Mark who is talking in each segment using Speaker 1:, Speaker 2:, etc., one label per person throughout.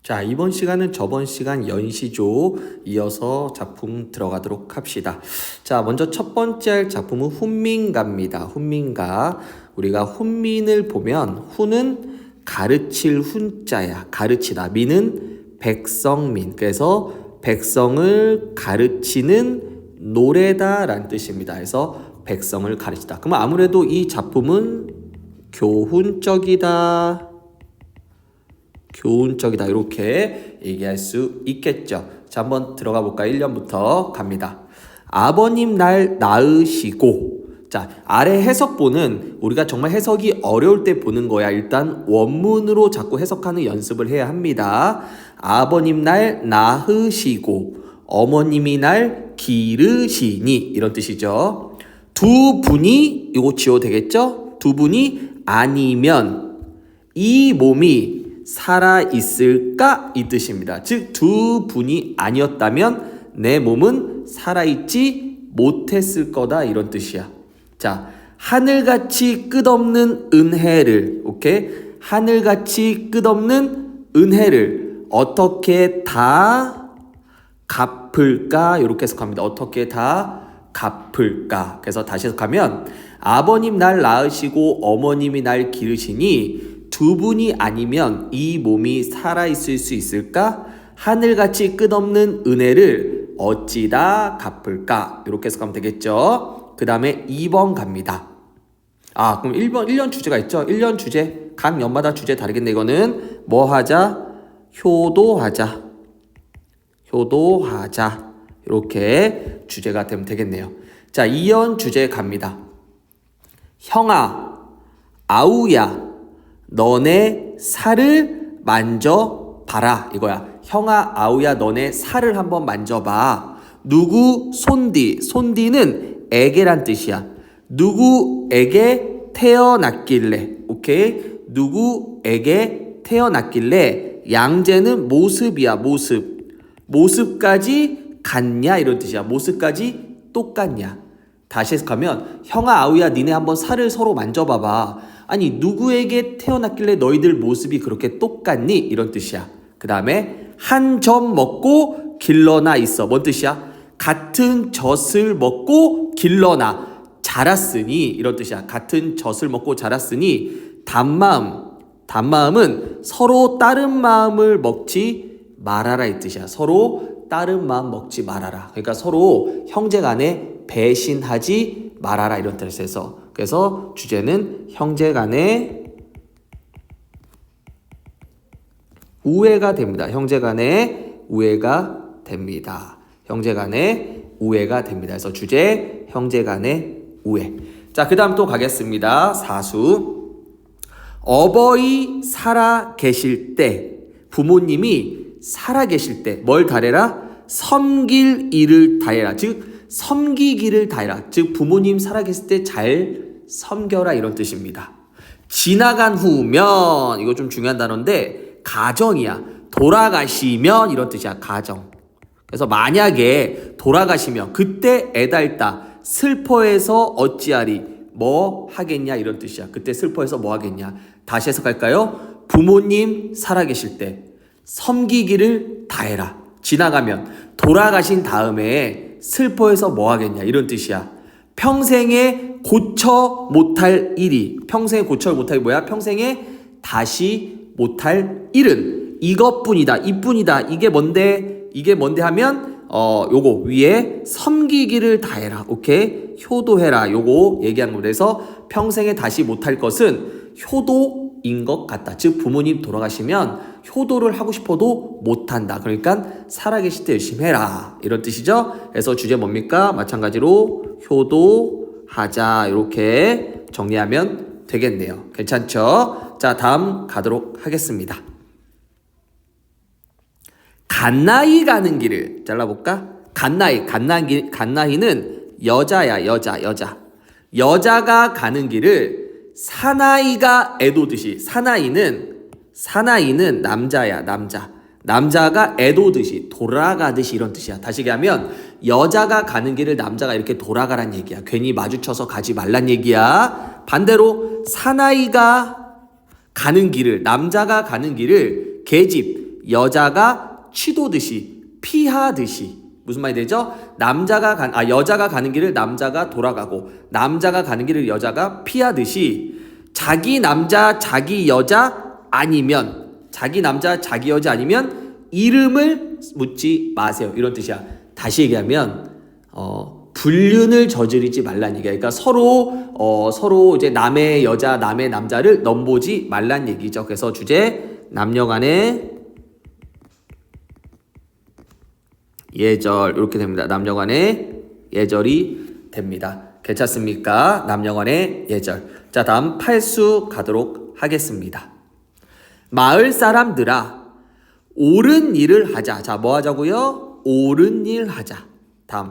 Speaker 1: 자, 이번 시간은 저번 시간 연시조 이어서 작품 들어가도록 합시다. 자, 먼저 첫 번째 할 작품은 훈민가입니다. 훈민가. 우리가 훈민을 보면 훈은 가르칠 훈자야. 가르치다. 민은 백성민. 그래서 백성을 가르치는 노래다라는 뜻입니다. 그래서 백성을 가르치다. 그럼 아무래도 이 작품은 교훈적이다. 교훈적이다 이렇게 얘기할 수 있겠죠. 자, 한번 들어가 볼까요? 1년부터 갑니다. 아버님 날 낳으시고. 자, 아래 해석본은 우리가 정말 해석이 어려울 때 보는 거야. 일단 원문으로 자꾸 해석하는 연습을 해야 합니다. 아버님 날 낳으시고 어머님이 날 기르시니 이런 뜻이죠. 두 분이 이거 지워 되겠죠? 두 분이 아니면 이 몸이 살아 있을까 이 뜻입니다. 즉 두 분이 아니었다면 내 몸은 살아있지 못했을 거다 이런 뜻이야. 자, 하늘같이 끝없는 은혜를, 오케이? 하늘같이 끝없는 은혜를 어떻게 다 갚을까 이렇게 해석합니다. 어떻게 다 갚을까. 그래서 다시 해석하면 아버님 날 낳으시고 어머님이 날 기르시니 두 분이 아니면 이 몸이 살아있을 수 있을까? 하늘같이 끝없는 은혜를 어찌다 갚을까? 이렇게 해석하면 되겠죠. 그 다음에 2번 갑니다. 아, 그럼 1년 주제가 있죠. 1년 주제, 각 년마다 주제 다르겠네. 이거는 뭐 하자? 효도하자. 효도하자. 이렇게 주제가 되면 되겠네요. 자, 2년 주제 갑니다. 형아, 아우야, 너네 살을 만져봐라 이거야. 형아 아우야 너네 살을 한번 만져봐. 누구 손디. 손디는 에게란 뜻이야. 누구에게 태어났길래. 오케이. 누구에게 태어났길래. 양재는 모습이야. 모습. 모습까지 같냐 이런 뜻이야. 모습까지 똑같냐. 다시 해석하면 형아 아우야 니네 한번 살을 서로 만져봐봐. 아니 누구에게 태어났길래 너희들 모습이 그렇게 똑같니? 이런 뜻이야. 그 다음에 한 젖 먹고 길러나 있어. 뭔 뜻이야? 같은 젖을 먹고 길러나 자랐으니 이런 뜻이야. 같은 젖을 먹고 자랐으니 단마음은 서로 다른 마음을 먹지 말아라 이 뜻이야. 서로 다른 마음 먹지 말아라. 그러니까 서로 형제간에 배신하지 말아라 이런 뜻에서. 그래서 주제는 형제간의 우애가 됩니다. 형제간의 우애가 됩니다. 형제간의 우애가 됩니다. 그래서 주제 형제간의 우애. 자, 그 다음 또 가겠습니다. 사수. 어버이 살아 계실 때, 부모님이 살아 계실 때 뭘 다해라? 섬길 일을 다해라. 즉 섬기기를 다해라. 즉 부모님 살아계실 때 잘 섬겨라 이런 뜻입니다. 지나간 후면 이거 좀 중요한 단어인데 가정이야. 돌아가시면 이런 뜻이야. 가정. 그래서 만약에 돌아가시면 그때 애달다 슬퍼해서 어찌하리 뭐 하겠냐 이런 뜻이야. 그때 슬퍼해서 뭐 하겠냐. 다시 해석할까요? 부모님 살아계실 때 섬기기를 다해라. 지나가면 돌아가신 다음에 슬퍼해서 뭐 하겠냐 이런 뜻이야. 평생에 고쳐 못할 일이, 평생에 고쳐 못할 뭐야? 평생에 다시 못할 일은 이것뿐이다. 이뿐이다. 이게 뭔데 하면 요거 위에 섬기기를 다해라. 오케이? 효도해라. 요거 얘기하는 거예요. 그래서 평생에 다시 못할 것은 효도인 것 같다. 즉 부모님 돌아가시면 효도를 하고 싶어도 못한다. 그러니까 살아계실 때 열심히 해라. 이런 뜻이죠. 그래서 주제 뭡니까? 마찬가지로 효도하자. 이렇게 정리하면 되겠네요. 괜찮죠? 자, 다음 가도록 하겠습니다. 갓나이 가는 길을 잘라볼까? 갓나이는 여자야. 여자. 여자가 가는 길을 사나이가 애도듯이. 사나이는 남자야. 남자가 애도듯이 돌아가듯이 이런 뜻이야. 다시 얘기하면 여자가 가는 길을 남자가 이렇게 돌아가란 얘기야. 괜히 마주쳐서 가지 말란 얘기야. 반대로 사나이가 가는 길을, 남자가 가는 길을 계집 여자가 치도듯이 피하듯이. 무슨 말이 되죠? 여자가 가는 길을 남자가 돌아가고 남자가 가는 길을 여자가 피하듯이 자기 남자 자기 여자 아니면 이름을 묻지 마세요. 이런 뜻이야. 다시 얘기하면 불륜을 저지르지 말란 얘기야. 그러니까 서로 이제 남의 여자, 남의 남자를 넘보지 말란 얘기죠. 그래서 주제 남녀간의 예절 이렇게 됩니다. 남녀간의 예절이 됩니다. 괜찮습니까? 남녀간의 예절. 자, 다음 팔수 가도록 하겠습니다. 마을 사람들아 옳은 일을 하자. 자, 뭐 하자고요? 옳은 일 하자. 다음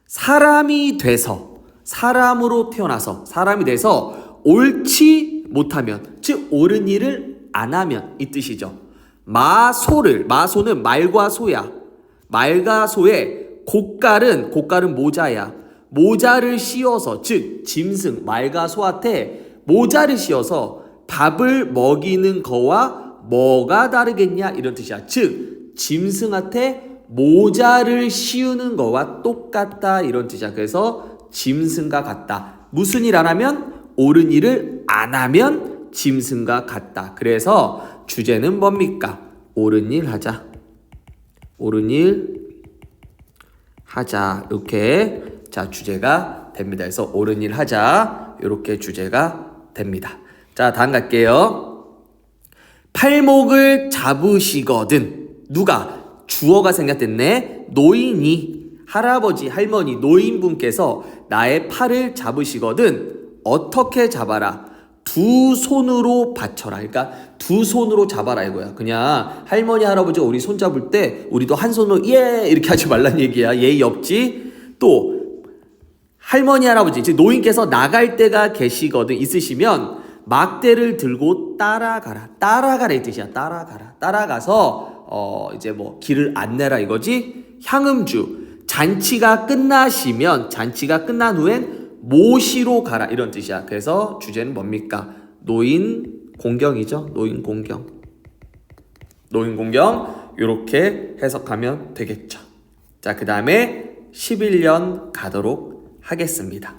Speaker 1: 사람이 돼서 사람으로 태어나서 사람이 돼서 옳지 못하면 즉 옳은 일을 안 하면 이 뜻이죠. 마소는 말과 소야. 말과 소의 곡갈은 모자야. 모자를 씌워서 즉 짐승 말과 소한테 모자를 씌워서 밥을 먹이는 거와 뭐가 다르겠냐 이런 뜻이야. 즉 짐승한테 모자를 씌우는 거와 똑같다 이런 뜻이야. 그래서 짐승과 같다. 무슨 일 안 하면? 옳은 일을 안 하면 짐승과 같다. 그래서 주제는 뭡니까? 옳은 일 하자. 옳은 일 하자. 이렇게 자 주제가 됩니다. 그래서 옳은 일 하자. 이렇게 주제가 됩니다. 자 다음 갈게요. 팔목을 잡으시거든. 누가? 주어가 생략됐네. 노인이 할아버지 할머니 노인분께서 나의 팔을 잡으시거든. 어떻게 잡아라? 두 손으로 받쳐라. 그러니까 두 손으로 잡아라 이거야. 그냥 할머니 할아버지가 우리 손 잡을 때 우리도 한 손으로 예 이렇게 하지 말란 얘기야. 예의 없지. 또 할머니 할아버지 즉 노인께서 나갈 때가 계시거든 있으시면 막대를 들고 따라가라. 따라가라 이 뜻이야. 따라가라. 따라가서 이제 뭐 길을 안내라 이거지. 향음주 잔치가 끝난 후엔 모시러 가라 이런 뜻이야. 그래서 주제는 뭡니까? 노인 공경이죠. 노인 공경 이렇게 해석하면 되겠죠. 자, 그 다음에 11년 가도록 하겠습니다.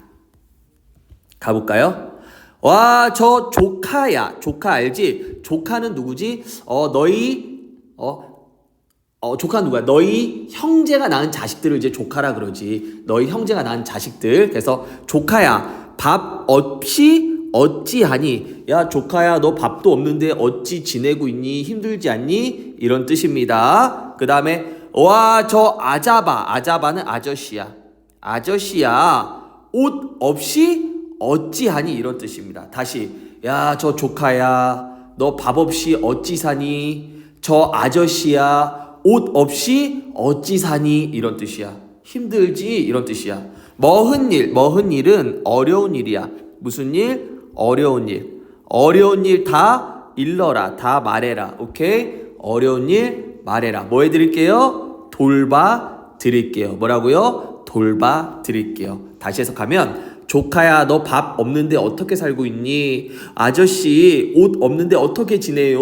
Speaker 1: 가볼까요? 와, 저 조카야. 조카 알지? 조카는 누구지? 조카는 누구야? 너희 형제가 낳은 자식들을 이제 조카라 그러지. 너희 형제가 낳은 자식들. 그래서 조카야, 밥 없이 어찌하니? 야, 조카야, 너 밥도 없는데 어찌 지내고 있니? 힘들지 않니? 이런 뜻입니다. 그 다음에 와, 저 아자바는 아저씨야. 아저씨야, 옷 없이 어찌하니? 이런 뜻입니다. 다시, 야, 저 조카야, 너 밥 없이 어찌 사니? 저 아저씨야, 옷 없이 어찌 사니? 이런 뜻이야. 힘들지? 이런 뜻이야. 머흔 일은 어려운 일이야. 무슨 일? 어려운 일. 어려운 일 다 일러라. 다 말해라. 오케이? 어려운 일 말해라. 뭐 해드릴게요? 돌봐 드릴게요. 뭐라고요? 돌봐 드릴게요. 다시 해석하면 조카야 너 밥 없는데 어떻게 살고 있니? 아저씨 옷 없는데 어떻게 지내요?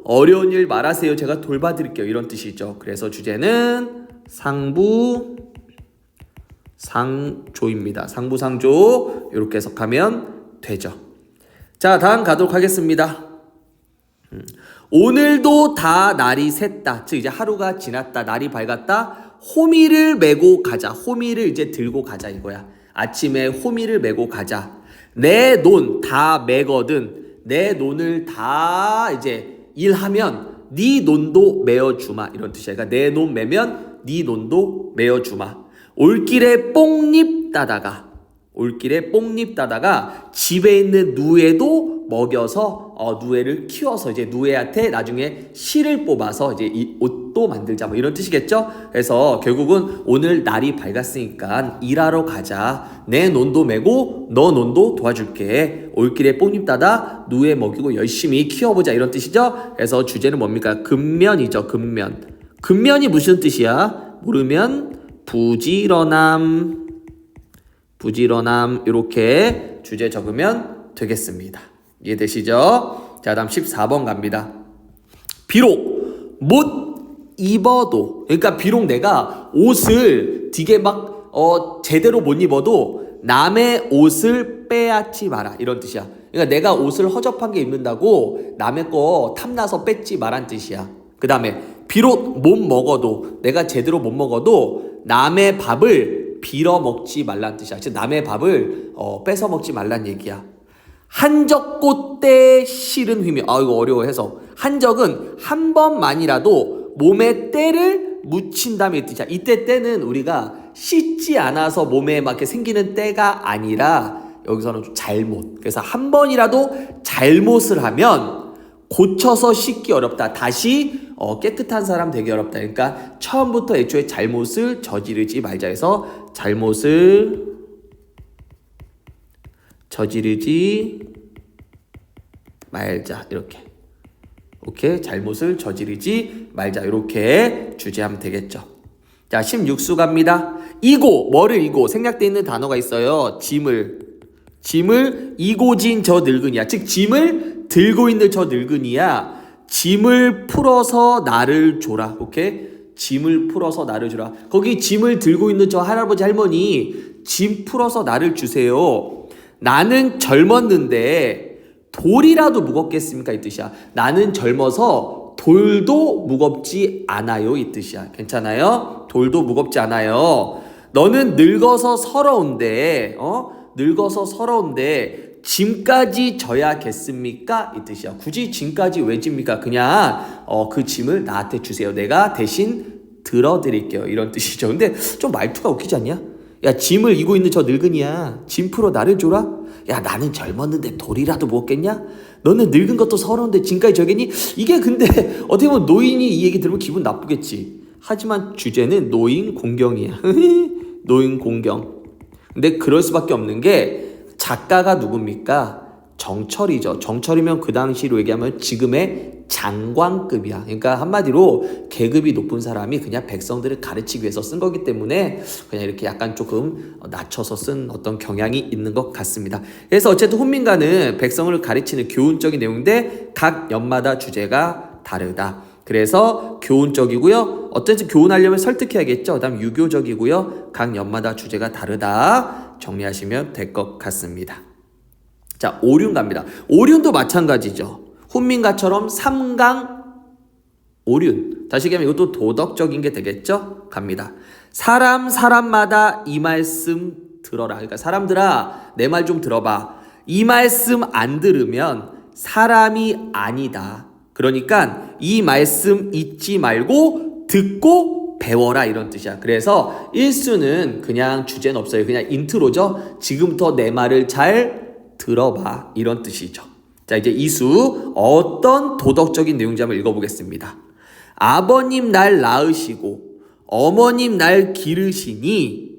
Speaker 1: 어려운 일 말하세요. 제가 돌봐드릴게요. 이런 뜻이죠. 그래서 주제는 상부상조입니다. 상부상조 이렇게 해석하면 되죠. 자 다음 가도록 하겠습니다. 오늘도 다 날이 샜다. 즉 이제 하루가 지났다. 날이 밝았다. 호미를 메고 가자. 호미를 이제 들고 가자 이거야. 아침에 호미를 메고 가자. 내 논 다 메거든. 내 논을 다 이제 일하면 네 논도 메어주마 이런 뜻이야. 그러니까 내 논 메면 네 논도 메어주마. 올길에 뽕잎 따다가 집에 있는 누에도 먹여서 누에를 키워서 이제 누에한테 나중에 실을 뽑아서 이제 이 옷도 만들자 뭐 이런 뜻이겠죠. 그래서 결국은 오늘 날이 밝았으니까 일하러 가자. 내 논도 메고 너 논도 도와줄게. 올길에 뽕잎 따다 누에 먹이고 열심히 키워보자 이런 뜻이죠. 그래서 주제는 뭡니까? 근면이죠. 근면이 무슨 뜻이야? 모르면 부지런함 이렇게 주제 적으면 되겠습니다. 이해되시죠? 자 다음 14번 갑니다. 비록 못 입어도, 그러니까 비록 내가 옷을 되게 막 제대로 못 입어도 남의 옷을 빼앗지 마라 이런 뜻이야. 그러니까 내가 옷을 허접한 게 입는다고 남의 거 탐나서 뺏지 마란 뜻이야. 그 다음에 비록 못 먹어도, 내가 제대로 못 먹어도 남의 밥을 빌어 먹지 말란 뜻이야. 즉 남의 밥을 뺏어 먹지 말란 얘기야. 한적꽃대 실은 휘며, 이거 어려워해서, 한적은 한 번만이라도 몸에 때를 묻힌다는 뜻이야. 이때 때는 우리가 씻지 않아서 몸에 막 이렇게 생기는 때가 아니라 여기서는 좀 잘못. 그래서 한 번이라도 잘못을 하면 고쳐서 씻기 어렵다. 다시 깨끗한 사람 되기 어렵다. 그러니까 처음부터 애초에 잘못을 저지르지 말자 해서 잘못을 저지르지 말자. 이렇게. 오케이. 잘못을 저지르지 말자. 이렇게 주제하면 되겠죠. 자, 16수 갑니다. 이고, 뭐를 이고? 생략되어 있는 단어가 있어요. 짐을 이고진 저 늙은이야. 즉 짐을 들고 있는 저 늙은이야. 짐을 풀어서 나를 줘라. 오케이? 짐을 풀어서 나를 주라. 거기 짐을 들고 있는 저 할아버지 할머니, 짐 풀어서 나를 주세요. 나는 젊었는데 돌이라도 무겁겠습니까? 이 뜻이야. 나는 젊어서 돌도 무겁지 않아요. 이 뜻이야. 괜찮아요? 돌도 무겁지 않아요. 너는 늙어서 서러운데, 늙어서 서러운데 짐까지 져야겠습니까? 이 뜻이야. 굳이 짐까지 왜 집니까? 그냥 그 짐을 나한테 주세요. 내가 대신 들어드릴게요. 이런 뜻이죠. 근데 좀 말투가 웃기지 않냐? 야, 짐을 이고 있는 저 늙은이야. 짐 풀어 나를 줘라? 야, 나는 젊었는데 돌이라도 무겁겠냐? 너는 늙은 것도 서러운데 짐까지 져겠니? 이게 근데 어떻게 보면 노인이 이 얘기 들으면 기분 나쁘겠지. 하지만 주제는 노인 공경이야. 노인 공경. 근데 그럴 수밖에 없는 게 작가가 누굽니까? 정철이죠. 정철이면 그 당시로 얘기하면 지금의 장관급이야. 그러니까 한마디로 계급이 높은 사람이 그냥 백성들을 가르치기 위해서 쓴 거기 때문에 그냥 이렇게 약간 조금 낮춰서 쓴 어떤 경향이 있는 것 같습니다. 그래서 어쨌든 훈민가는 백성을 가르치는 교훈적인 내용인데 각 연마다 주제가 다르다. 그래서 교훈적이고요. 어쩐지 교훈하려면 설득해야겠죠. 그다음 유교적이고요. 각 연마다 주제가 다르다. 정리하시면 될 것 같습니다. 자, 오륜 갑니다. 오륜도 마찬가지죠. 훈민가처럼 삼강 오륜. 다시 얘기하면 이것도 도덕적인 게 되겠죠? 갑니다. 사람마다 이 말씀 들어라. 그러니까 사람들아, 내 말 좀 들어봐. 이 말씀 안 들으면 사람이 아니다. 그러니까 이 말씀 잊지 말고 듣고 배워라 이런 뜻이야. 그래서 1수는 그냥 주제는 없어요. 그냥 인트로죠. 지금부터 내 말을 잘 들어봐 이런 뜻이죠. 자, 이제 2수 어떤 도덕적인 내용인지 한번 읽어보겠습니다. 아버님 날 낳으시고 어머님 날 기르시니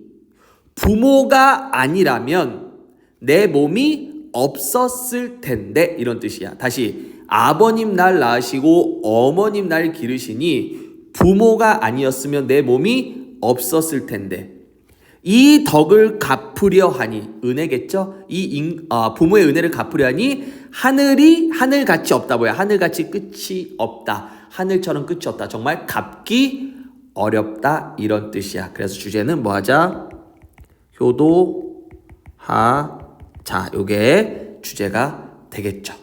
Speaker 1: 부모가 아니라면 내 몸이 없었을 텐데 이런 뜻이야. 다시 아버님 날 낳으시고 어머님 날 기르시니 부모가 아니었으면 내 몸이 없었을 텐데 이 덕을 갚으려 하니 은혜겠죠? 부모의 은혜를 갚으려 하니 하늘이 하늘같이 없다. 뭐야? 하늘같이 끝이 없다. 하늘처럼 끝이 없다. 정말 갚기 어렵다 이런 뜻이야. 그래서 주제는 뭐 하자? 효도하자. 요게 주제가 되겠죠.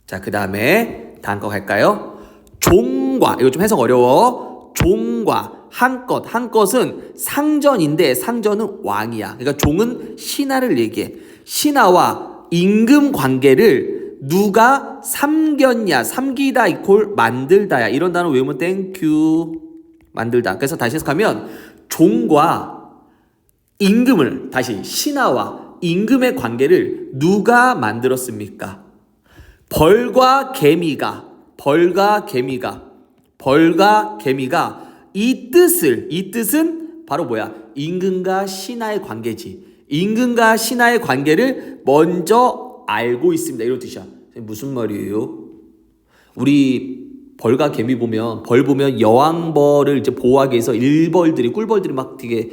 Speaker 1: 자, 그 다음에 다음 거 갈까요? 종과, 이거 좀 해석 어려워. 종과 한 것은 상전인데 상전은 왕이야. 그러니까 종은 신하를 얘기해. 신하와 임금 관계를 누가 삼겼냐, 삼기다 이콜 만들다야. 이런 단어 외우면 땡큐. 만들다. 그래서 다시 해석하면 종과 임금을, 다시 신하와 임금의 관계를 누가 만들었습니까? 벌과 개미가 이 뜻은 바로 뭐야? 임금과 신하의 관계지. 임금과 신하의 관계를 먼저 알고 있습니다. 이런 뜻이야. 무슨 말이에요? 우리 벌과 개미 보면 벌 보면 여왕벌을 이제 보호하기 위해서 일벌들이 꿀벌들이 막 되게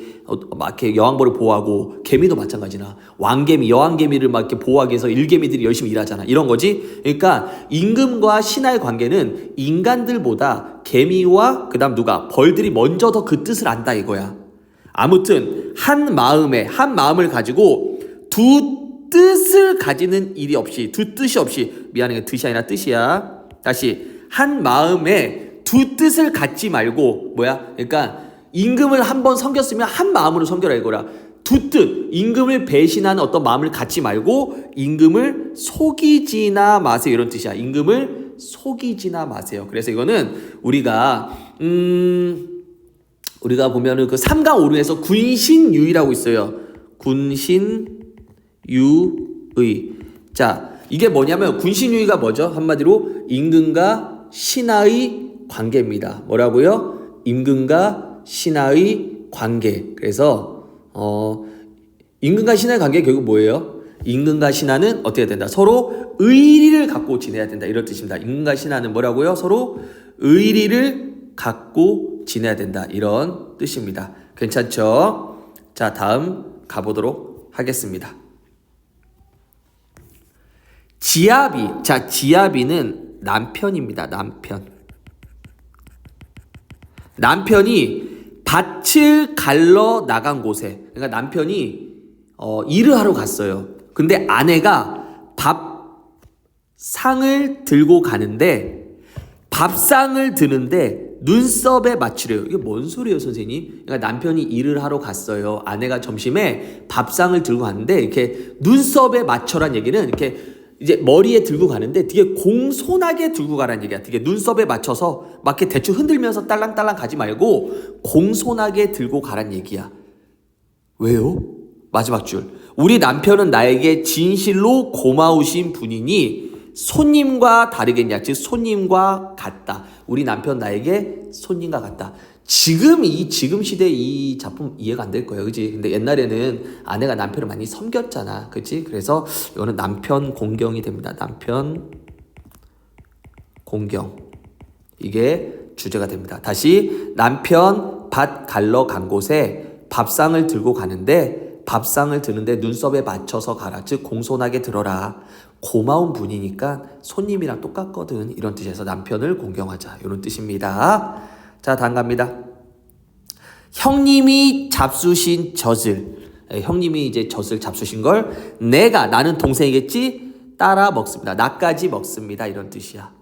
Speaker 1: 막 이렇게 여왕벌을 보호하고 개미도 마찬가지나 왕개미 여왕개미를 막 이렇게 보호하기 위해서 일개미들이 열심히 일하잖아. 이런 거지. 그러니까 임금과 신하의 관계는 인간들보다 개미와 그다음 누가 벌들이 먼저 더 그 뜻을 안다 이거야. 아무튼 한 마음을 가지고 두 뜻을 가지는 일이 없이 두 뜻이 없이 미안해 뜻이 아니라 뜻이야. 다시 한 마음에 두 뜻을 갖지 말고 그러니까 임금을 한번 섬겼으면 한 마음으로 섬겨라 이거라. 두 뜻 임금을 배신하는 어떤 마음을 갖지 말고 임금을 속이지나 마세요 이런 뜻이야. 임금을 속이지나 마세요. 그래서 이거는 우리가 보면은 그 삼강오륜에서 군신유의라고 있어요. 군신유의. 자, 이게 뭐냐면 군신유의가 뭐죠? 한마디로 임금과 신하의 관계입니다. 뭐라고요? 임금과 신하의 관계. 그래서 임금과 신하의 관계 결국 뭐예요? 임금과 신하는 어떻게 해야 된다? 서로 의리를 갖고 지내야 된다. 이런 뜻입니다. 임금과 신하는 뭐라고요? 서로 의리를 갖고 지내야 된다. 이런 뜻입니다. 괜찮죠? 자, 다음 가보도록 하겠습니다. 지아비. 자, 지아비는 남편입니다. 남편이 밭을 갈러 나간 곳에, 그러니까 남편이 일을 하러 갔어요. 근데 아내가 밥상을 들고 가는데 밥상을 드는데 눈썹에 맞추래요. 이게 뭔 소리예요, 선생님? 그러니까 남편이 일을 하러 갔어요. 아내가 점심에 밥상을 들고 갔는데 이렇게 눈썹에 맞춰란 얘기는 이렇게 이제 머리에 들고 가는데 되게 공손하게 들고 가라는 얘기야. 되게 눈썹에 맞춰서 막 이렇게 대충 흔들면서 딸랑딸랑 가지 말고 공손하게 들고 가란 얘기야. 왜요? 마지막 줄. 우리 남편은 나에게 진실로 고마우신 분이니 손님과 다르겠냐. 즉 손님과 같다. 우리 남편 나에게 손님과 같다. 지금 시대 이 작품 이해가 안 될 거예요. 그치? 근데 옛날에는 아내가 남편을 많이 섬겼잖아. 그치? 그래서 이거는 남편 공경이 됩니다. 남편 공경. 이게 주제가 됩니다. 다시 남편 밭 갈러 간 곳에 밥상을 들고 가는데 밥상을 드는데 눈썹에 맞춰서 가라. 즉 공손하게 들어라. 고마운 분이니까 손님이랑 똑같거든. 이런 뜻에서 남편을 공경하자. 이런 뜻입니다. 자, 다음 갑니다. 형님이 잡수신 젖을, 형님이 이제 젖을 잡수신 걸 나는 동생이겠지? 따라 먹습니다. 나까지 먹습니다. 이런 뜻이야.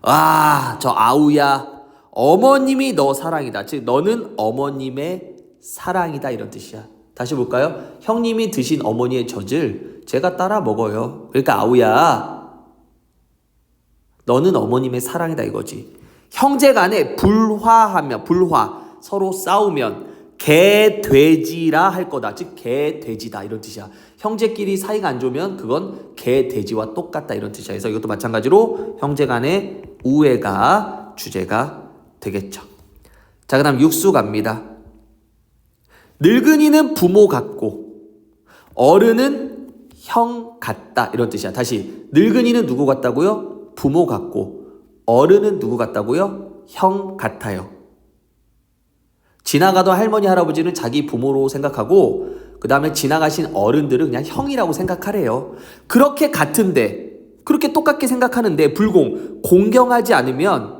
Speaker 1: 와, 저 아우야, 어머님이 너 사랑이다. 즉 너는 어머님의 사랑이다. 이런 뜻이야. 다시 볼까요? 형님이 드신 어머니의 젖을 제가 따라 먹어요. 그러니까 아우야, 너는 어머님의 사랑이다 이거지. 형제간에 불화 서로 싸우면 개 돼지라 할 거다. 즉 개 돼지다 이런 뜻이야. 형제끼리 사이가 안 좋으면 그건 개 돼지와 똑같다 이런 뜻이야. 그래서 이것도 마찬가지로 형제간의 우애가 주제가 되겠죠. 자, 그다음 육수 갑니다. 늙은이는 부모 같고 어른은 형 같다 이런 뜻이야. 다시 늙은이는 누구 같다고요? 부모 같고 어른은 누구 같다고요? 형 같아요. 지나가던 할머니 할아버지는 자기 부모로 생각하고 그 다음에 지나가신 어른들은 그냥 형이라고 생각하래요. 그렇게 같은데 그렇게 똑같게 생각하는데 공경하지 않으면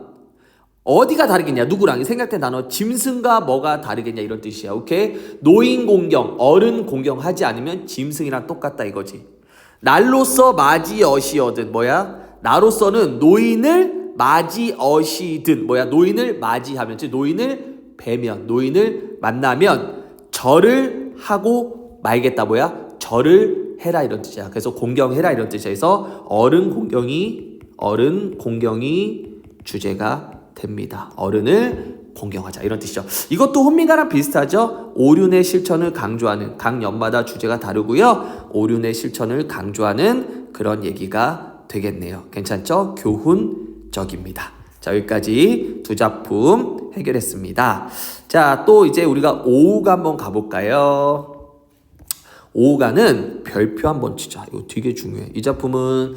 Speaker 1: 어디가 다르겠냐? 누구랑? 생각된 단어 짐승과 뭐가 다르겠냐 이런 뜻이야. 오케이? 노인 공경, 어른 공경하지 않으면 짐승이랑 똑같다 이거지. 날로써 맞이어시어든 나로서는 노인을 맞이어시든 노인을 맞이하면 즉 노인을 뵈면 노인을 만나면 절을 하고 말겠다 절을 해라 이런 뜻이야. 그래서 공경해라 이런 뜻이야. 그래서 어른 공경이 주제가 됩니다. 어른을 공경하자 이런 뜻이죠. 이것도 혼미가랑 비슷하죠. 오륜의 실천을 강조하는 각 연마다 주제가 다르고요. 오륜의 실천을 강조하는 그런 얘기가 되겠네요. 괜찮죠? 교훈적입니다. 자, 여기까지 두 작품 해결했습니다. 자, 또 이제 우리가 오후가 한번 가볼까요? 오후가는 별표 한번 치자. 이거 되게 중요해. 이 작품은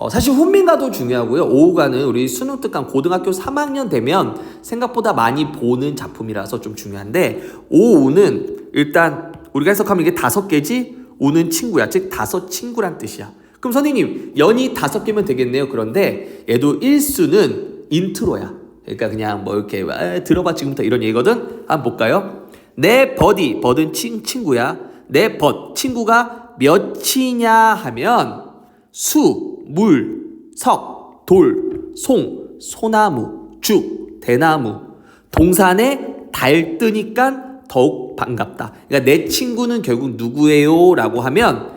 Speaker 1: 사실 훈민가도 중요하고요. 오후가는 우리 수능 특강 고등학교 3학년 되면 생각보다 많이 보는 작품이라서 좀 중요한데, 오우는 일단 우리가 해석하면 이게 5개지? 우는 친구야. 즉 5친구란 뜻이야. 그럼 선생님, 연이 5개면 되겠네요. 그런데 얘도 1수는 인트로야. 그러니까 그냥 뭐 이렇게 들어봐 지금부터 이런 얘기거든. 한번 볼까요? 내 버디, 버드는 친구야. 내 벗, 친구가 몇이냐 하면 수, 물, 석, 돌, 송, 소나무, 죽, 대나무. 동산에 달 뜨니까 더욱 반갑다. 그러니까 내 친구는 결국 누구예요? 라고 하면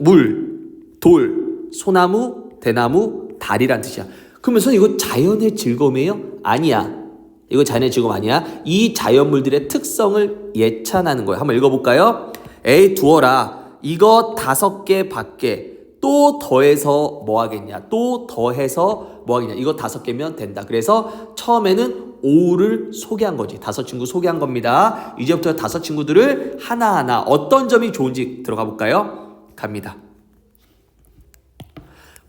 Speaker 1: 물, 돌, 소나무, 대나무, 달이란 뜻이야. 그러면 선생님 이거 자연의 즐거움이에요? 아니야. 이거 자연의 즐거움 아니야. 이 자연물들의 특성을 예찬하는 거예요. 한번 읽어볼까요? 에이 두어라. 이거 5개 밖에 또 더해서 뭐 하겠냐? 또 더해서 뭐 하겠냐? 이거 5개면 된다. 그래서 처음에는 오를 소개한 거지. 5친구 소개한 겁니다. 이제부터 5친구들을 하나하나 어떤 점이 좋은지 들어가 볼까요? 갑니다.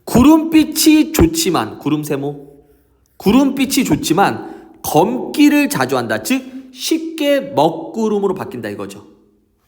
Speaker 1: 구름빛이 좋지만, 구름세모. 구름빛이 좋지만 검기를 자주 한다. 즉 쉽게 먹구름으로 바뀐다 이거죠.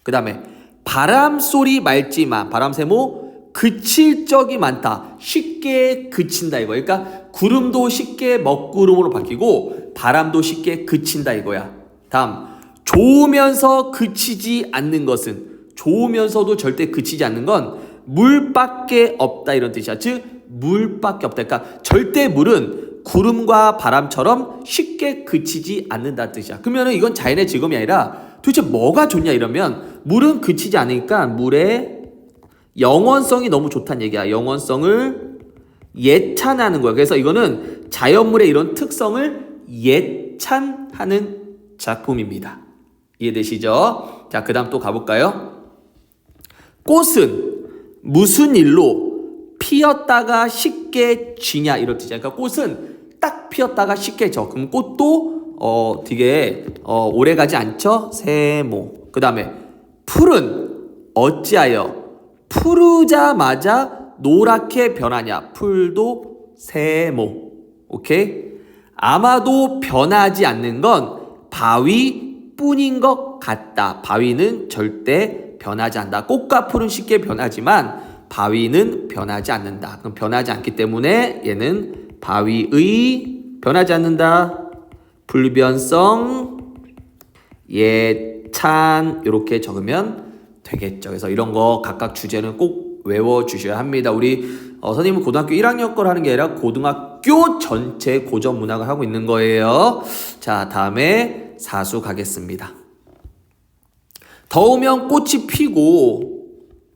Speaker 1: 그 다음에 바람소리 맑지만, 바람세모 그칠 적이 많다. 쉽게 그친다 이거. 그러니까 구름도 쉽게 먹구름으로 바뀌고 바람도 쉽게 그친다 이거야. 다음, 좋으면서 그치지 않는 것은, 좋으면서도 절대 그치지 않는 건 물밖에 없다 이런 뜻이야. 즉 물밖에 없다. 그러니까 절대 물은 구름과 바람처럼 쉽게 그치지 않는다는 뜻이야. 그러면 이건 자연의 즐거움이 아니라 도대체 뭐가 좋냐 이러면, 물은 그치지 않으니까 물의 영원성이 너무 좋다는 얘기야. 영원성을 예찬하는 거야. 그래서 이거는 자연물의 이런 특성을 예찬하는 작품입니다. 이해되시죠? 자, 그 다음 또 가볼까요? 꽃은 무슨 일로 피었다가 쉽게 지냐 이런 뜻이야. 그러니까 꽃은 딱 피었다가 쉽게 져. 그럼 꽃도 되게 오래 가지 않죠? 세모. 그 다음에 풀은 어찌하여 푸르자마자 노랗게 변하냐? 풀도 세모. 오케이? 아마도 변하지 않는 건 바위뿐인 것 같다. 바위는 절대 변하지 않는다. 꽃과 풀은 쉽게 변하지만 바위는 변하지 않는다. 그럼 변하지 않기 때문에 얘는 바위의 변하지 않는다. 불변성 예찬 이렇게 적으면 되겠죠. 그래서 이런 거 각각 주제는 꼭 외워주셔야 합니다. 우리 선생님은 고등학교 1학년 걸 하는 게 아니라 고등학교 전체 고전 문학을 하고 있는 거예요. 자, 다음에 사수 가겠습니다. 더우면 꽃이 피고,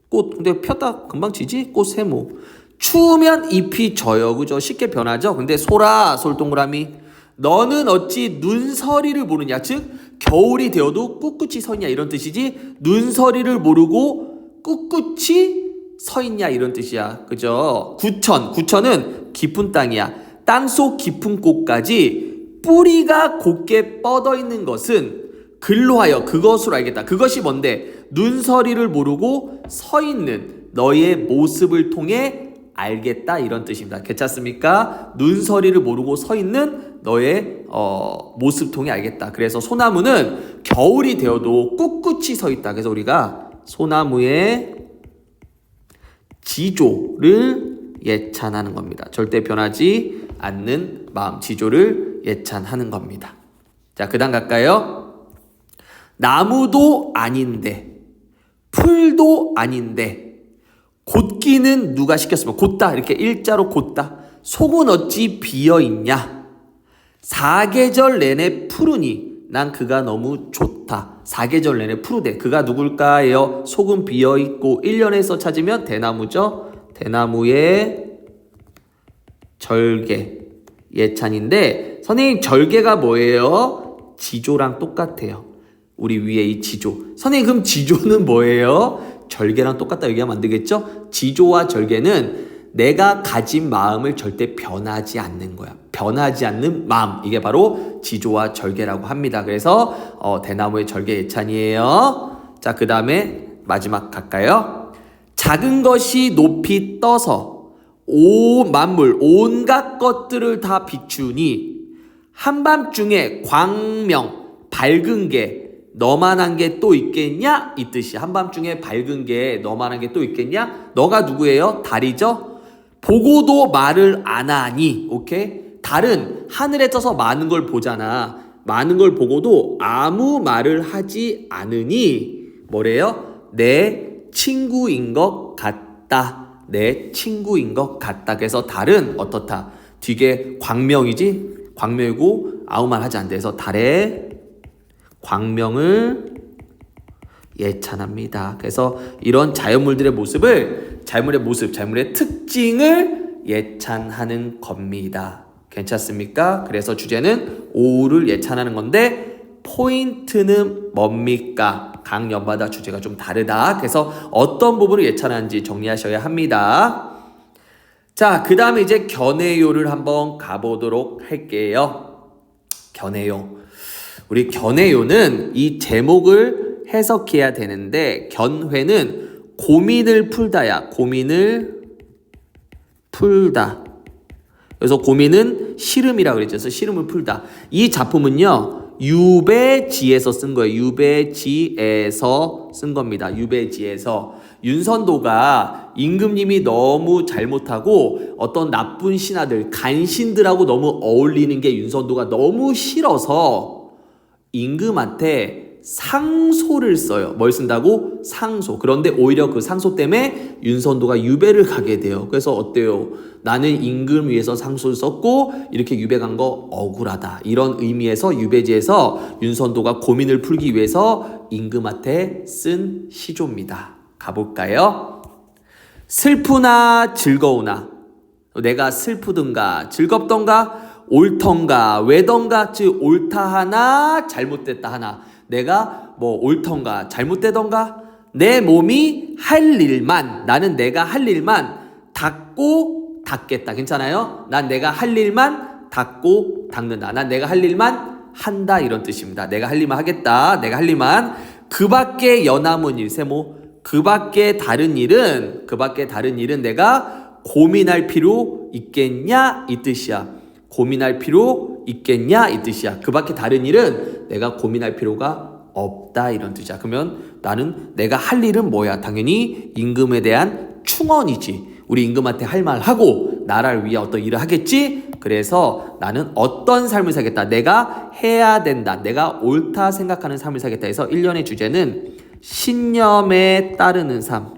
Speaker 1: 꽃 근데 폈다 금방 지지? 꽃 세모. 추우면 잎이 져요. 그죠? 쉽게 변하죠? 근데 소라 솔동그라미 너는 어찌 눈서리를 모르냐? 즉 겨울이 되어도 꿋꿋이 서 있냐 이런 뜻이지, 눈서리를 모르고 꿋꿋이 서 있냐 이런 뜻이야. 그죠? 구천은 깊은 땅이야. 땅속 깊은 곳까지 뿌리가 곧게 뻗어 있는 것은 근로하여 그것으로 알겠다. 그것이 뭔데? 눈서리를 모르고 서 있는 너의 모습을 통해 알겠다 이런 뜻입니다. 괜찮습니까? 눈서리를 모르고 서 있는 너의 모습 통해 알겠다. 그래서 소나무는 겨울이 되어도 꿋꿋이 서 있다. 그래서 우리가 소나무의 지조를 예찬하는 겁니다. 절대 변하지 않는 마음, 지조를 예찬하는 겁니다. 자, 그 다음 갈까요? 나무도 아닌데 풀도 아닌데 곧기는 누가 시켰으면, 곧다 이렇게 일자로 곧다. 속은 어찌 비어있냐? 사계절 내내 푸르니 난 그가 너무 좋다. 사계절 내내 푸르대. 그가 누굴까요? 속은 비어있고 1년에서 찾으면 대나무죠. 대나무의 절개 예찬인데, 선생님 절개가 뭐예요? 지조랑 똑같아요. 우리 위에 이 지조. 선생님 그럼 지조는 뭐예요? 절개랑 똑같다 얘기하면 안 되겠죠? 지조와 절개는 내가 가진 마음을 절대 변하지 않는 거야. 변하지 않는 마음. 이게 바로 지조와 절개라고 합니다. 그래서 대나무의 절개 예찬이에요. 자, 그 다음에 마지막 갈까요? 작은 것이 높이 떠서 만물 온갖 것들을 다 비추니 한밤중에 광명 밝은 게 너만한 게 또 있겠냐 이 뜻이. 한밤중에 밝은 게 너만한 게 또 있겠냐. 너가 누구예요? 달이죠. 보고도 말을 안 하니. 오케이. 달은 하늘에 떠서 많은 걸 보잖아. 많은 걸 보고도 아무 말을 하지 않으니 뭐래요? 내 친구인 것 같다. 내 친구인 것 같다. 그래서 달은 어떻다? 뒤에 광명이지? 광명이고 아무 말 하지 않는다. 그래서 달의 광명을 예찬합니다. 그래서 이런 자연물들의 모습을, 자연물의 특징을 예찬하는 겁니다. 괜찮습니까? 그래서 주제는 오후를 예찬하는 건데 포인트는 뭡니까? 각 연마다 주제가 좀 다르다. 그래서 어떤 부분을 예찬하는지 정리하셔야 합니다. 자, 그 다음에 이제 견해요를 한번 가보도록 할게요. 견해요. 우리 견해요는 이 제목을 해석해야 되는데 견회는 고민을 풀다야. 고민을 풀다. 그래서 고민은 시름이라고 그랬죠. 그래서 시름을 풀다. 이 작품은요. 유배지에서 쓴 거예요. 유배지에서 쓴 겁니다. 유배지에서. 윤선도가 임금님이 너무 잘못하고 어떤 나쁜 신하들, 간신들하고 너무 어울리는 게 윤선도가 너무 싫어서 임금한테 상소를 써요. 뭘 쓴다고? 상소. 그런데 오히려 그 상소 때문에 윤선도가 유배를 가게 돼요. 그래서 어때요? 나는 임금을 위해서 상소를 썼고 이렇게 유배 간 거 억울하다. 이런 의미에서 유배지에서 윤선도가 고민을 풀기 위해서 임금한테 쓴 시조입니다. 가볼까요? 슬프나 즐거우나 내가 슬프든가 즐겁던가 옳던가 왜던가 즉 옳다 하나 잘못됐다 하나 내가 뭐 옳던가 잘못되던가 내 몸이 할 일만 나는 내가 할 일만 닦고 닦겠다. 괜찮아요? 난 내가 할 일만 닦고 닦는다. 난 내가 할 일만 한다 이런 뜻입니다. 내가 할 일만 하겠다. 내가 할 일만 그 밖에 여남은 일 세모 그 밖에 다른 일은 내가 고민할 필요 있겠냐 이 뜻이야. 고민할 필요 있겠냐 이 뜻이야. 그 밖에 다른 일은 내가 고민할 필요가 없다 이런 뜻이야. 그러면 나는 내가 할 일은 뭐야? 당연히 임금에 대한 충언이지. 우리 임금한테 할 말 하고 나라를 위해 어떤 일을 하겠지. 그래서 나는 어떤 삶을 살겠다. 내가 해야 된다. 내가 옳다 생각하는 삶을 살겠다 해서 1년의 주제는 신념에 따르는 삶.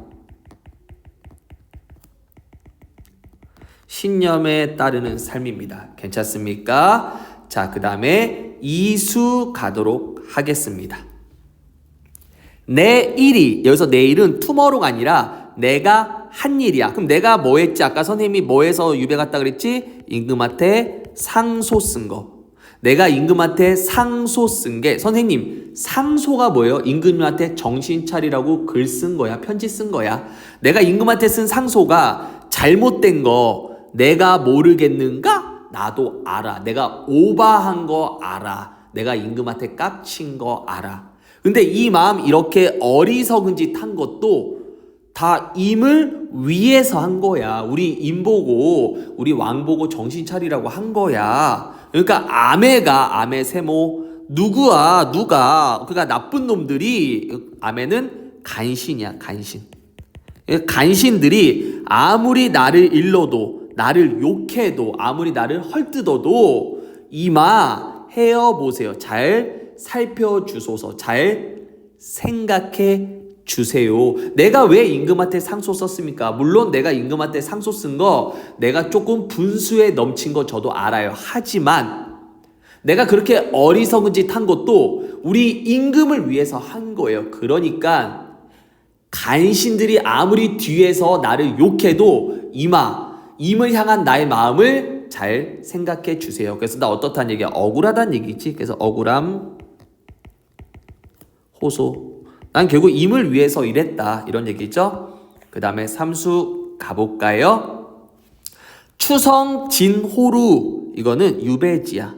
Speaker 1: 신념에 따르는 삶입니다. 괜찮습니까? 자, 그 다음에 이수 가도록 하겠습니다. 내일이 여기서 내일은 투머로가 아니라 내가 한 일이야. 그럼 내가 뭐 했지? 아까 선생님이 뭐 해서 유배 갔다 그랬지? 임금한테 상소 쓴 거. 내가 임금한테 상소 쓴 게 선생님 상소가 뭐예요? 임금님한테 정신 차리라고 글 쓴 거야. 편지 쓴 거야. 내가 임금한테 쓴 상소가 잘못된 거 내가 모르겠는가? 나도 알아. 내가 오바한 거 알아. 내가 임금한테 깝친 거 알아. 근데 이 마음 이렇게 어리석은 짓 한 것도 다 임을 위해서 한 거야. 우리 임 보고 우리 왕 보고 정신 차리라고 한 거야. 그러니까 아메 세모 누가 그러니까 나쁜 놈들이 아메는 간신이야. 간신들이 아무리 나를 일러도 나를 욕해도 아무리 나를 헐뜯어도 이마 헤어보세요. 잘 살펴주소서. 잘 생각해 주세요. 내가 왜 임금한테 상소 썼습니까? 물론 내가 임금한테 상소 쓴 거 내가 조금 분수에 넘친 거 저도 알아요. 하지만 내가 그렇게 어리석은 짓 한 것도 우리 임금을 위해서 한 거예요. 그러니까 간신들이 아무리 뒤에서 나를 욕해도 임을 향한 나의 마음을 잘 생각해 주세요. 그래서 나 어떻다는 얘기야? 억울하다는 얘기지. 그래서 억울함, 호소. 난 결국 임을 위해서 일했다. 이런 얘기죠. 그 다음에 삼수 가볼까요? 추성 진호루. 이거는 유배지야.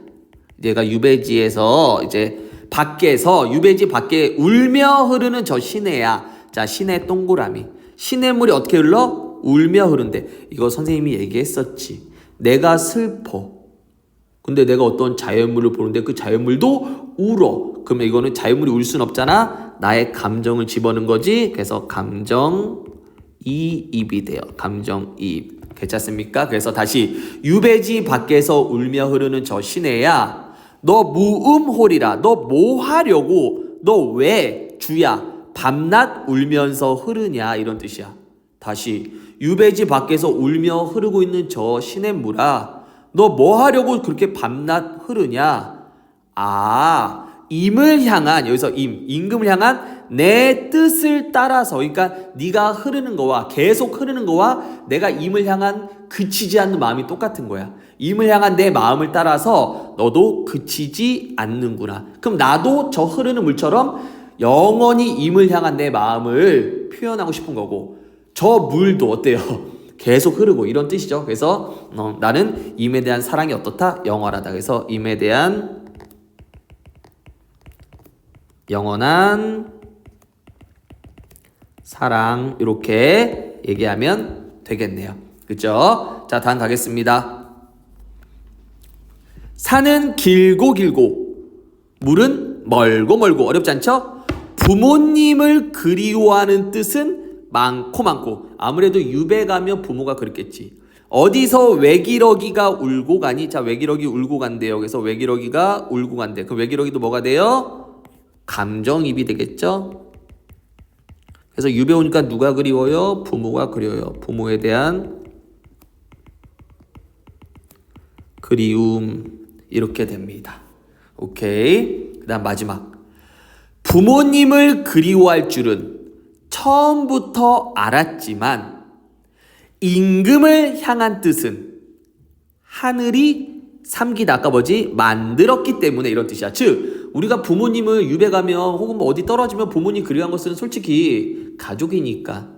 Speaker 1: 얘가 유배지에서 이제 밖에서 유배지 밖에 울며 흐르는 저 시내야. 자, 시내 동그라미. 시냇물이 어떻게 흘러? 울며 흐른대. 이거 선생님이 얘기했었지. 내가 슬퍼. 근데 내가 어떤 자연물을 보는데 그 자연물도 울어. 그러면 이거는 자연물이 울 순 없잖아. 나의 감정을 집어넣은 거지. 그래서 감정이입이 돼요. 감정이입. 괜찮습니까? 그래서 다시 유배지 밖에서 울며 흐르는 저 시내야 너 무음홀이라. 너 뭐 하려고? 너 왜 주야 밤낮 울면서 흐르냐 이런 뜻이야. 다시 유배지 밖에서 울며 흐르고 있는 저 시냇물아 너 뭐 하려고 그렇게 밤낮 흐르냐? 아, 임을 향한 여기서 임금을 향한 내 뜻을 따라서 그러니까 네가 흐르는 거와 계속 흐르는 거와 내가 임을 향한 그치지 않는 마음이 똑같은 거야. 임을 향한 내 마음을 따라서 너도 그치지 않는구나. 그럼 나도 저 흐르는 물처럼 영원히 임을 향한 내 마음을 표현하고 싶은 거고 저 물도 어때요? 계속 흐르고 이런 뜻이죠. 그래서 나는 임에 대한 사랑이 어떻다? 영원하다. 그래서 임에 대한 영원한 사랑 이렇게 얘기하면 되겠네요. 그렇죠? 자, 다음 가겠습니다. 산은 길고 길고 물은 멀고 멀고 어렵지 않죠? 부모님을 그리워하는 뜻은 많고 많고 아무래도 유배 가면 부모가 그랬겠지. 어디서 외기러기가 울고 가니? 자, 외기러기 울고 간대요. 그래서 외기러기가 울고 간대. 그 외기러기도 뭐가 돼요? 감정입이 되겠죠? 그래서 유배 오니까 누가 그리워요? 부모가 그리워요. 부모에 대한 그리움 이렇게 됩니다. 오케이. 그 다음 마지막. 부모님을 그리워할 줄은 처음부터 알았지만 임금을 향한 뜻은 하늘이 삼기다. 아까 뭐지? 만들었기 때문에 이런 뜻이야. 즉 우리가 부모님을 유배 가면 혹은 뭐 어디 떨어지면 부모님 그리워한 것은 솔직히 가족이니까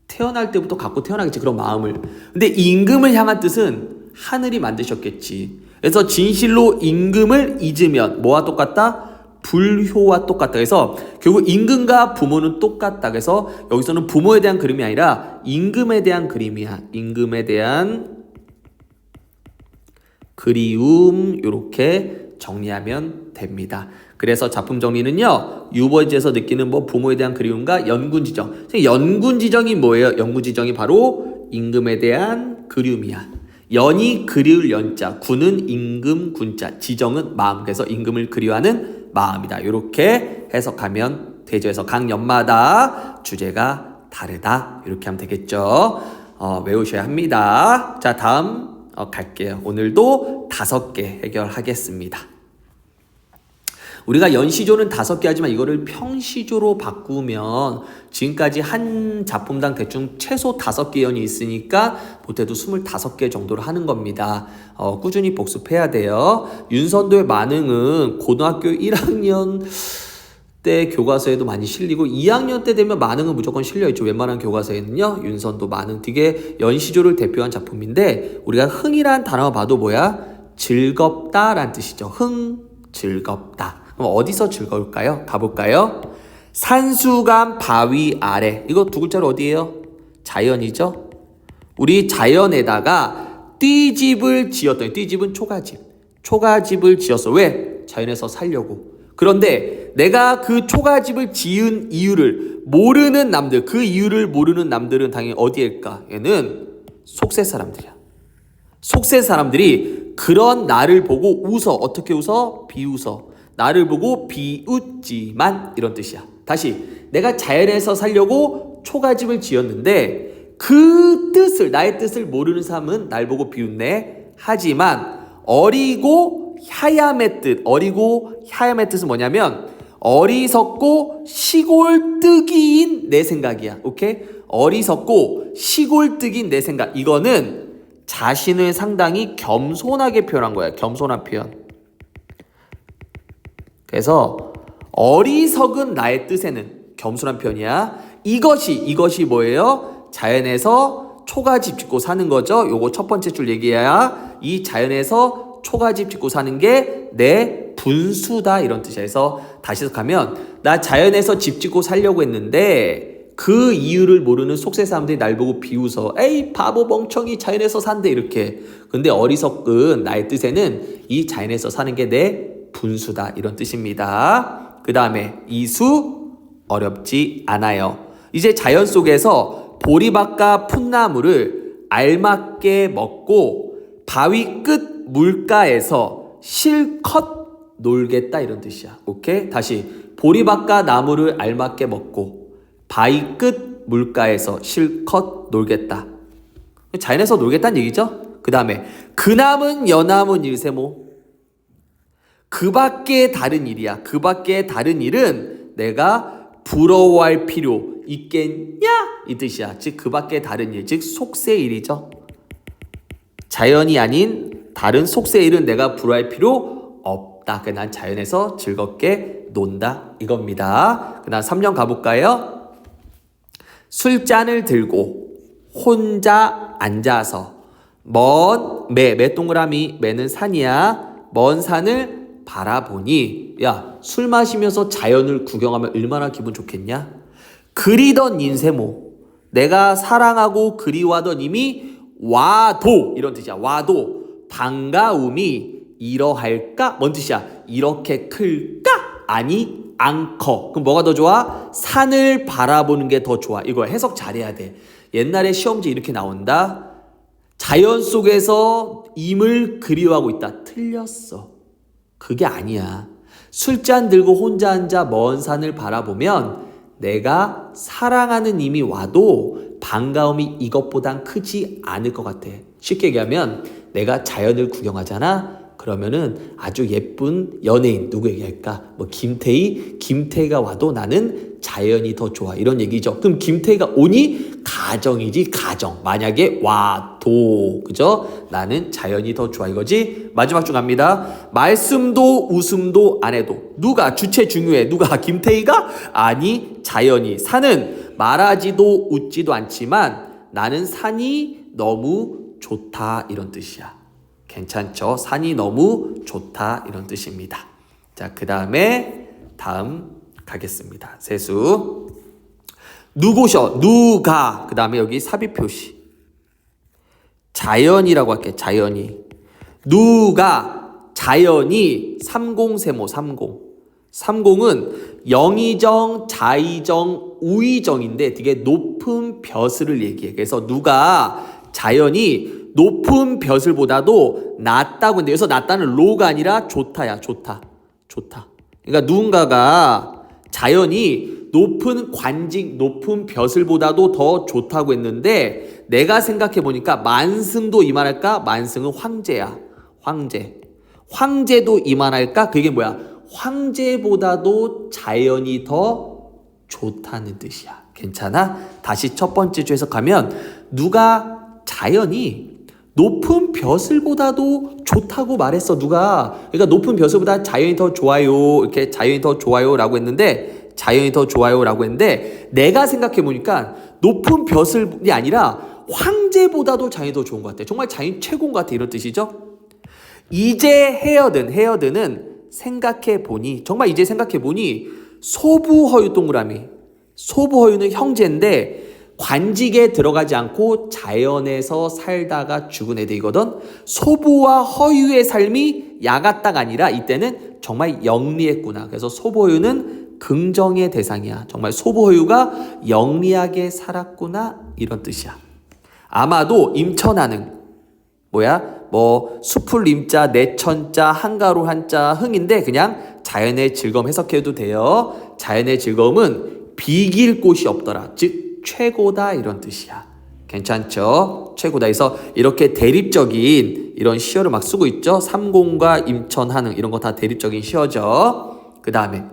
Speaker 1: 태어날 때부터 갖고 태어나겠지. 그런 마음을. 근데 임금을 향한 뜻은 하늘이 만드셨겠지. 그래서 진실로 임금을 잊으면 뭐와 똑같다? 불효와 똑같다. 그래서 결국 임금과 부모는 똑같다. 그래서 여기서는 부모에 대한 그림이 아니라 임금에 대한 그림이야. 임금에 대한 그리움 이렇게 정리하면 됩니다. 그래서 작품 정리는요. 유보지에서 느끼는 뭐 부모에 대한 그리움과 연군지정. 연군지정이 뭐예요? 연군지정이 바로 임금에 대한 그리움이야. 연이 그리울 연자, 군은 임금 군자, 지정은 마음. 그래서 임금을 그리워하는 마음이다. 이렇게 해석하면 되죠. 그래서 각 연마다 주제가 다르다. 이렇게 하면 되겠죠. 외우셔야 합니다. 자, 다음 갈게요. 오늘도 5개 해결하겠습니다. 우리가 연시조는 5개 하지만 이거를 평시조로 바꾸면 지금까지 한 작품당 대충 최소 5개 연이 있으니까 못해도 25개 정도로 하는 겁니다. 꾸준히 복습해야 돼요. 윤선도의 만흥은 고등학교 1학년 때 교과서에도 많이 실리고 2학년 때 되면 만흥은 무조건 실려있죠. 웬만한 교과서에는요. 윤선도 만흥 되게 연시조를 대표한 작품인데 우리가 흥이란 단어가 봐도 뭐야? 즐겁다라는 뜻이죠. 흥, 즐겁다. 그럼 어디서 즐거울까요? 가볼까요? 산수강 바위 아래. 이거 두 글자로 어디예요? 자연이죠? 우리 자연에다가 띠집을 지었더니 띠집은 초가집. 초가집을 지었어. 왜? 자연에서 살려고. 그런데 내가 그 초가집을 지은 이유를 모르는 남들, 그 이유를 모르는 남들은 당연히 어디일까? 얘는 속세 사람들이야. 속세 사람들이 그런 나를 보고 웃어. 어떻게 웃어? 비웃어. 나를 보고 비웃지만 이런 뜻이야. 다시 내가 자연에서 살려고 초가집을 지었는데 그 뜻을 나의 뜻을 모르는 사람은 날 보고 비웃네. 하지만 어리고 하얌의 뜻. 어리고 하얌의 뜻은 뭐냐면 어리석고 시골뜨기인 내 생각이야. 오케이? 어리석고 시골뜨기인 내 생각. 이거는 자신을 상당히 겸손하게 표현한 거야. 겸손한 표현. 그래서 어리석은 나의 뜻에는 겸손한 편이야. 이것이 뭐예요? 자연에서 초가집 짓고 사는 거죠. 요거 첫 번째 줄 얘기야. 이 자연에서 초가집 짓고 사는 게 내 분수다 이런 뜻이야. 그래서 다시 해석하면 나 자연에서 집 짓고 살려고 했는데 그 이유를 모르는 속세 사람들이 날 보고 비웃어. 에이 바보 멍청이 자연에서 산대 이렇게. 근데 어리석은 나의 뜻에는 이 자연에서 사는 게 내 분수다 이런 뜻입니다. 그 다음에 이수 어렵지 않아요. 이제 자연 속에서 보리밭과 풋나무를 알맞게 먹고 바위 끝 물가에서 실컷 놀겠다 이런 뜻이야. 오케이? 다시 보리밭과 나무를 알맞게 먹고 바위 끝 물가에서 실컷 놀겠다. 자연에서 놀겠다는 얘기죠. 그 다음에 그남은 여남은 일세모. 그 밖에 다른 일이야. 그 밖에 다른 일은 내가 부러워할 필요 있겠냐? 이 뜻이야. 즉 그 밖에 다른 일, 즉 속세 일이죠. 자연이 아닌 다른 속세 일은 내가 부러워할 필요 없다. 난 자연에서 즐겁게 논다 이겁니다. 그 다음 3년 가볼까요? 술잔을 들고 혼자 앉아서 매 동그라미 매는 산이야. 먼 산을 바라보니 야 술 마시면서 자연을 구경하면 얼마나 기분 좋겠냐? 그리던 인세모 내가 사랑하고 그리워하던 님이 와도 이런 뜻이야. 와도 반가움이 이러할까? 뭔 뜻이야? 이렇게 클까? 아니 안 커. 그럼 뭐가 더 좋아? 산을 바라보는 게 더 좋아. 이거 해석 잘해야 돼. 옛날에 시험지 이렇게 나온다. 자연 속에서 임을 그리워하고 있다. 틀렸어. 그게 아니야. 술잔 들고 혼자 앉아 먼 산을 바라보면 내가 사랑하는 님이 와도 반가움이 이것보단 크지 않을 것 같아. 쉽게 얘기하면 내가 자연을 구경하잖아. 그러면은 아주 예쁜 연예인 누구 얘기할까? 뭐 김태희가 와도 나는 자연이 더 좋아 이런 얘기죠. 그럼 김태희가 오니 가정이지 가정. 만약에 와도 그죠? 나는 자연이 더 좋아 이거지. 마지막 줄 갑니다. 말씀도 웃음도 안 해도 누가 주체 중요해? 누가 김태희가? 아니 자연이. 산은 말하지도 웃지도 않지만 나는 산이 너무 좋다 이런 뜻이야. 괜찮죠? 산이 너무 좋다 이런 뜻입니다. 자, 그 다음에 다음 가겠습니다. 세수. 누구셔? 누가. 그 다음에 여기 삽입 표시. 자연이라고 할게. 자연이. 누가 자연이 30세모 30. 30은 영의정, 자의정, 우의정인데 되게 높은 벼슬을 얘기해. 그래서 누가 자연이 높은 벼슬보다도 낫다고 했는데 여기서 낫다는 로가 아니라 좋다야. 좋다. 그러니까 누군가가 자연이 높은 관직, 높은 벼슬보다도 더 좋다고 했는데 내가 생각해보니까 만승도 이만할까? 만승은 황제야. 황제도 이만할까? 그게 뭐야? 황제보다도 자연이 더 좋다는 뜻이야. 괜찮아? 다시 첫 번째 주 해석하면 누가 자연이 높은 벼슬보다도 좋다고 말했어. 누가. 그러니까 높은 벼슬보다 자연이 더 좋아요. 이렇게 자연이 더 좋아요라고 했는데 내가 생각해 보니까 높은 벼슬이 아니라 황제보다도 자연이 더 좋은 것 같아. 정말 자연이 최고인 것 같아. 이런 뜻이죠. 이제 헤어든은 생각해 보니 소부허유 동그라미. 소부허유는 형제인데 관직에 들어가지 않고 자연에서 살다가 죽은 애들이거든. 소부와 허유의 삶이 야같다가 아니라 이때는 정말 영리했구나. 그래서 소부허유는 긍정의 대상이야. 정말 소부허유가 영리하게 살았구나 이런 뜻이야. 아마도 임천하는 숲을 임자, 내천자, 한가로 한자, 흥인데 그냥 자연의 즐거움 해석해도 돼요. 자연의 즐거움은 비길 곳이 없더라. 즉 최고다 이런 뜻이야. 괜찮죠? 최고다. 그래서 이렇게 대립적인 이런 시어를 막 쓰고 있죠. 삼공과 임천, 한흥 이런 거 다 대립적인 시어죠. 그 다음에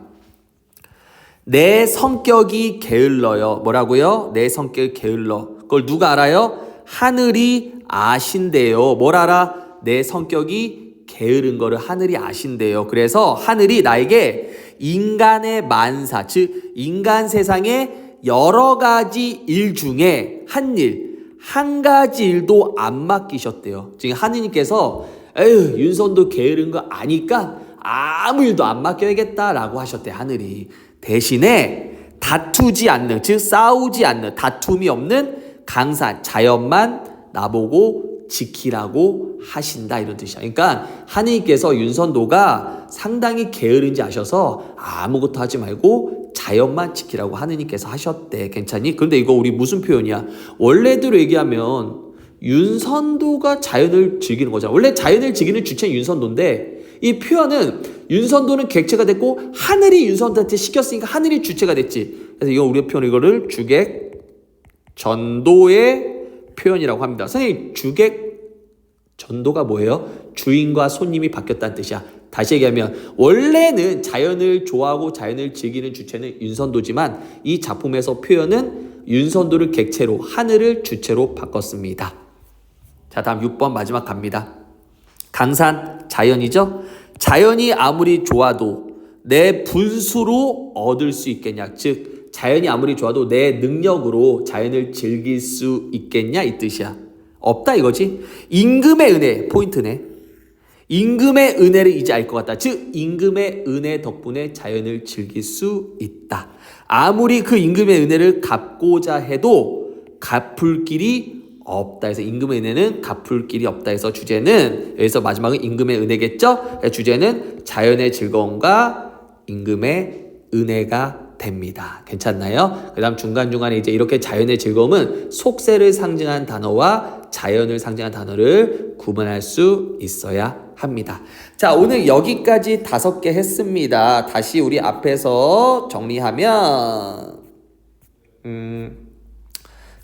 Speaker 1: 내 성격이 게을러요. 뭐라고요? 내 성격이 게을러. 그걸 누가 알아요? 하늘이 아신대요. 뭘 알아? 내 성격이 게으른 거를 하늘이 아신대요. 그래서 하늘이 나에게 인간의 만사, 즉 인간 세상에 여러 가지 일 중에 한 가지 일도 안 맡기셨대요. 지금 하느님께서 에휴 윤선도 게으른 거 아니까 아무 일도 안 맡겨야겠다라고 하셨대. 하늘이. 대신에 다투지 않는, 즉 싸우지 않는, 다툼이 없는 강산, 자연만 나보고 지키라고 하신다, 이런 뜻이야. 그러니까 하느님께서 윤선도가 상당히 게으른지 아셔서 아무것도 하지 말고 자연만 지키라고 하느님께서 하셨대. 괜찮니? 그런데 이거 우리 무슨 표현이야? 원래대로 얘기하면 윤선도가 자연을 즐기는 거잖아. 원래 자연을 즐기는 주체는 윤선도인데 이 표현은 윤선도는 객체가 됐고 하늘이 윤선도한테 시켰으니까 하늘이 주체가 됐지. 그래서 이거 우리가 표현 이거를 주객 전도의 표현이라고 합니다. 선생님, 주객 전도가 뭐예요? 주인과 손님이 바뀌었다는 뜻이야. 다시 얘기하면 원래는 자연을 좋아하고 자연을 즐기는 주체는 윤선도지만 이 작품에서 표현은 윤선도를 객체로 하늘을 주체로 바꿨습니다. 자, 다음 6번 마지막 갑니다. 강산, 자연이죠? 자연이 아무리 좋아도 내 분수로 얻을 수 있겠냐? 즉 자연이 아무리 좋아도 내 능력으로 자연을 즐길 수 있겠냐? 이 뜻이야. 없다 이거지. 임금의 은혜, 포인트네. 임금의 은혜를 이제 알 것 같다. 즉 임금의 은혜 덕분에 자연을 즐길 수 있다. 아무리 그 임금의 은혜를 갚고자 해도 갚을 길이 없다 해서 임금의 은혜는 갚을 길이 없다 해서 주제는 여기서 마지막은 임금의 은혜겠죠? 주제는 자연의 즐거움과 임금의 은혜가 됩니다. 괜찮나요? 그 다음 중간중간에 이제 이렇게 자연의 즐거움은 속세를 상징한 단어와 자연을 상징한 단어를 구분할 수 있어야 합니다. 자, 오늘 여기까지 5개 했습니다. 다시 우리 앞에서 정리하면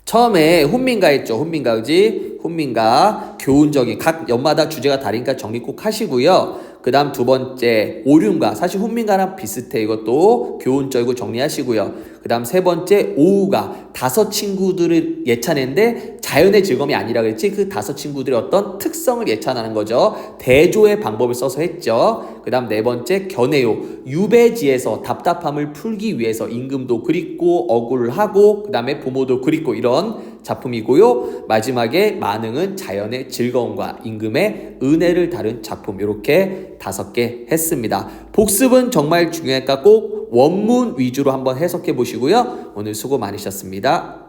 Speaker 1: 처음에 훈민가 했죠. 훈민가, 그지? 훈민가, 교훈적인, 각 연마다 주제가 다르니까 정리 꼭 하시고요. 그 다음 두 번째, 오륜가. 사실 훈민가랑 비슷해. 이것도 교훈적이고 정리하시고요. 그 다음 세 번째, 오우가. 5 친구들을 예찬했는데 자연의 즐거움이 아니라 그랬지. 그 5 친구들의 어떤 특성을 예찬하는 거죠. 대조의 방법을 써서 했죠. 그 다음 네 번째, 견해요. 유배지에서 답답함을 풀기 위해서 임금도 그립고 억울을 하고 그 다음에 부모도 그립고 이런 작품이고요. 마지막에 만흥은 자연의 즐거움과 임금의 은혜를 다룬 작품, 이렇게 5개 했습니다. 복습은 정말 중요하니까 꼭 원문 위주로 한번 해석해 보시고요. 오늘 수고 많으셨습니다.